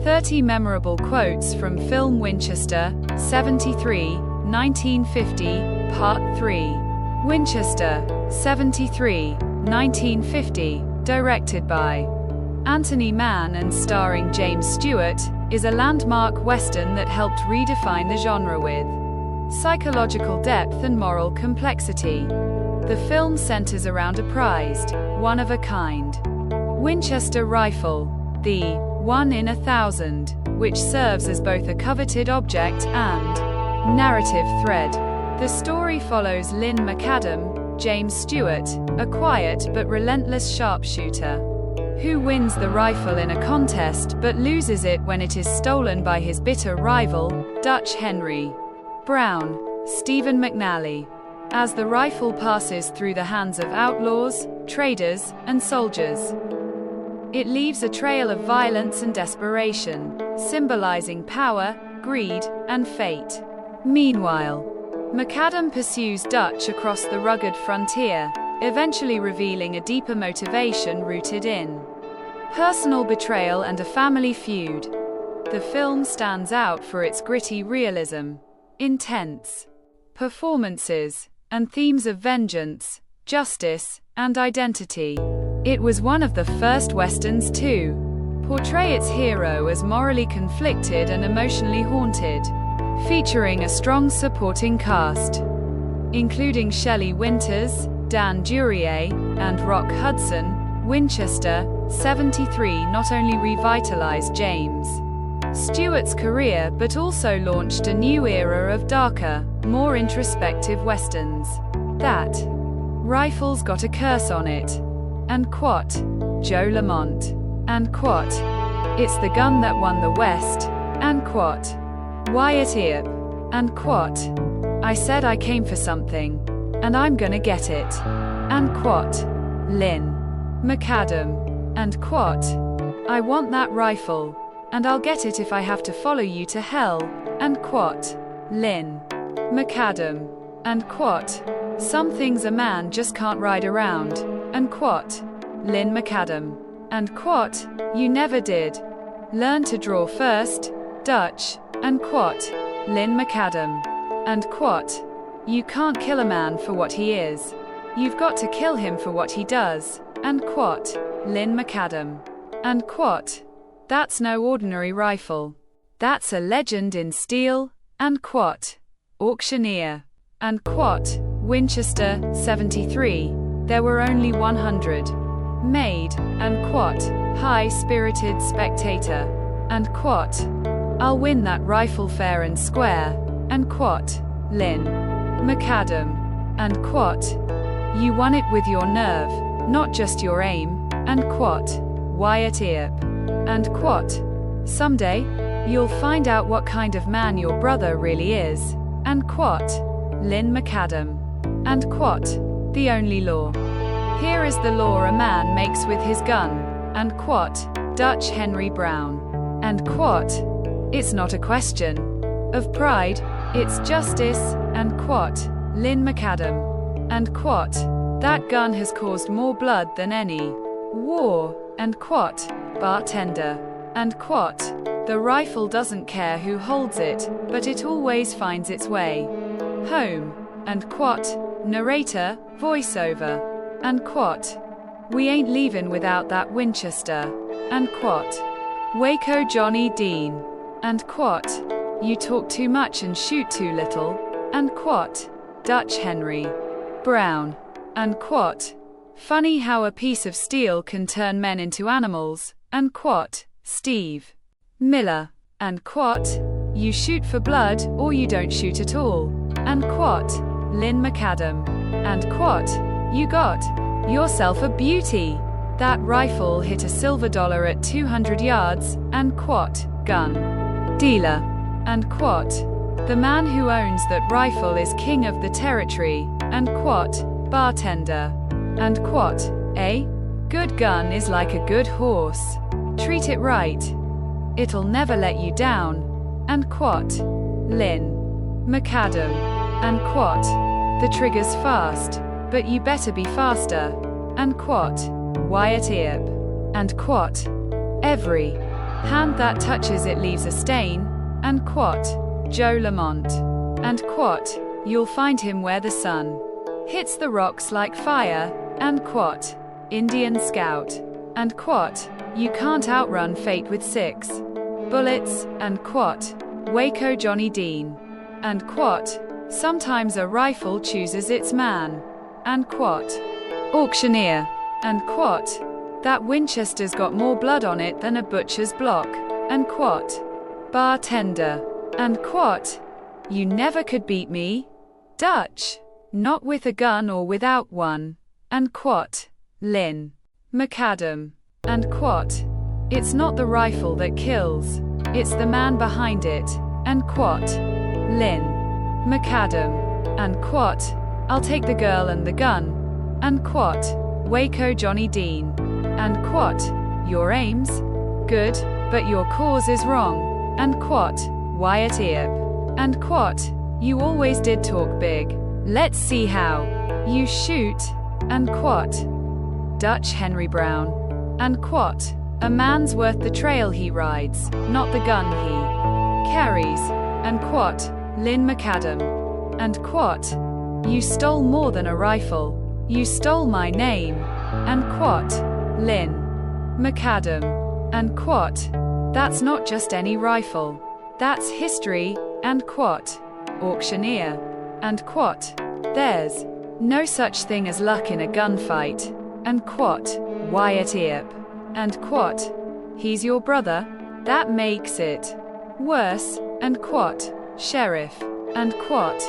30 memorable quotes from film Winchester, 73, 1950, Part 3. Winchester, 73, 1950, directed by Anthony Mann and starring James Stewart, is a landmark western that helped redefine the genre with psychological depth and moral complexity. The film centers around a prized, one-of-a-kind Winchester rifle, the 1 in 1,000, which serves as both a coveted object and narrative thread. The story follows Lynn McAdam, James Stewart, a quiet but relentless sharpshooter, who wins the rifle in a contest but loses it when it is stolen by his bitter rival, Dutch Henry Brown, Stephen McNally. As the rifle passes through the hands of outlaws, traders, and soldiers, it leaves a trail of violence and desperation, symbolizing power, greed, and fate. Meanwhile, McAdam pursues Dutch across the rugged frontier, eventually revealing a deeper motivation rooted in personal betrayal and a family feud. The film stands out for its gritty realism, intense performances, and themes of vengeance, justice, and identity. It was one of the first westerns to portray its hero as morally conflicted and emotionally haunted, featuring a strong supporting cast, including Shelley Winters, Dan Duryea, and Rock Hudson. Winchester, 73 not only revitalized James Stewart's career but also launched a new era of darker, more introspective westerns. That rifle's got a curse on it. And quote, Joe Lamont. And quote, it's the gun that won the West. And quote, Wyatt Earp. And quote, I said I came for something, and I'm gonna get it. And quote, Lynn McAdam. And quote, I want that rifle, and I'll get it if I have to follow you to hell. And quote, Lynn McAdam. And quote, some things a man just can't ride around. And quote, Lynn McAdam. And quote, you never did learn to draw first, Dutch. And quote, Lynn McAdam. And quote, you can't kill a man for what he is. You've got to kill him for what he does. And quote, Lynn McAdam. And quote, that's no ordinary rifle. That's a legend in steel. And quote, auctioneer. And quote, Winchester, 73. There were only 100 made. And quote, high-spirited spectator. And quote, I'll win that rifle fair and square. And quote, Lynn McAdam. And quote, you won it with your nerve, not just your aim. And quote, Wyatt Earp. And quote, someday, you'll find out what kind of man your brother really is. And quote, Lynn McAdam. And quote, the only law. Here is the law a man makes with his gun. And quote, Dutch Henry Brown. And quote, it's not a question of pride, it's justice. And quote, Lynn McAdam. And quote, that gun has caused more blood than any war. And quote, bartender. And quote, the rifle doesn't care who holds it, but it always finds its way home. And quote, narrator, voiceover. And quote, we ain't leaving without that Winchester. And quote, Waco Johnny Dean. And quote, you talk too much and shoot too little. And quote, Dutch Henry Brown. And quote, funny how a piece of steel can turn men into animals. And quote, Steve Miller. And quote, you shoot for blood or you don't shoot at all. And quote, Lynn McAdam. And quote, you got yourself a beauty. That rifle hit a silver dollar at 200 yards. And quote, gun dealer. And quote, the man who owns that rifle is king of the territory. And quote, bartender. And quote, a good gun is like a good horse. Treat it right. It'll never let you down. And quote, Lynn McAdam. And quote, the trigger's fast, but you better be faster. And quote, Wyatt Earp. And quote, every hand that touches it leaves a stain, and quote, Joe Lamont. And quote, you'll find him where the sun hits the rocks like fire, and quote, Indian Scout. And quote, you can't outrun fate with 6 bullets, and quote, Waco Johnny Dean. And quote, sometimes a rifle chooses its man. And quote, auctioneer. And quote, that Winchester's got more blood on it than a butcher's block. And quote, bartender. And quote, you never could beat me, Dutch. Not with a gun or without one. And quote, Lynn McAdam. And quote, it's not the rifle that kills, it's the man behind it. And quote, Lynn McAdam. And quote, I'll take the girl and the gun. And quote, Waco Johnny Dean. And quote, your aim's good, but your cause is wrong. And quote, Wyatt Earp. And quote, you always did talk big. Let's see how you shoot. And quote, Dutch Henry Brown. And quote, a man's worth the trail he rides, not the gun he carries. And quote, Lynn McAdam. And quote, you stole more than a rifle, you stole my name. And quote, Lynn McAdam. And quote, that's not just any rifle, that's history. And quote, auctioneer. And quote, there's no such thing as luck in a gunfight. And quote, Wyatt Earp. And quote, he's your brother? That makes it worse. And quote, sheriff. And quote,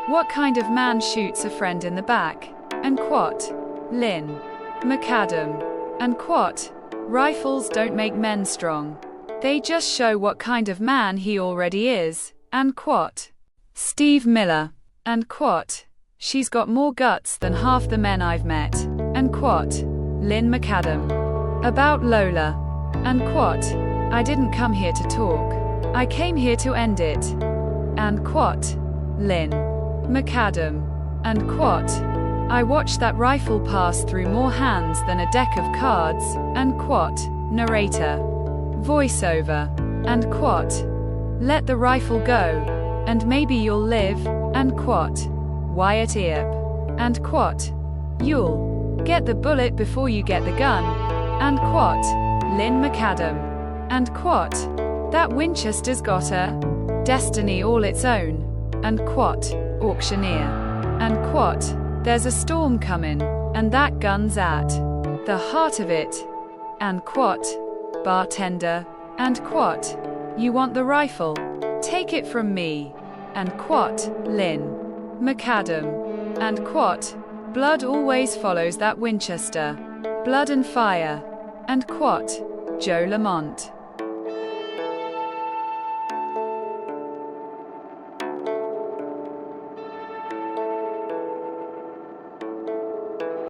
what kind of man shoots a friend in the back? And quote, Lynn McAdam. And quote, rifles don't make men strong, they just show what kind of man he already is. And quote, Steve Miller. And quote, she's got more guts than half the men I've met. And quote, Lynn McAdam. About Lola. And quote, I didn't come here to talk, I came here to end it. And quote, Lynn McAdam. And quote, I watched that rifle pass through more hands than a deck of cards. And quote, narrator. Voiceover. And quote, let the rifle go, and maybe you'll live. And quote, Wyatt Earp. And quote, you'll get the bullet before you get the gun. And quote, Lynn McAdam. And quote, that Winchester's got a destiny all its own. And quote, auctioneer. And quote, there's a storm coming, and that gun's at the heart of it. And quote, bartender. And quote, you want the rifle? Take it from me. And quote, Lynn McAdam. And quote, blood always follows that Winchester. Blood and fire. And quote, Joe Lamont.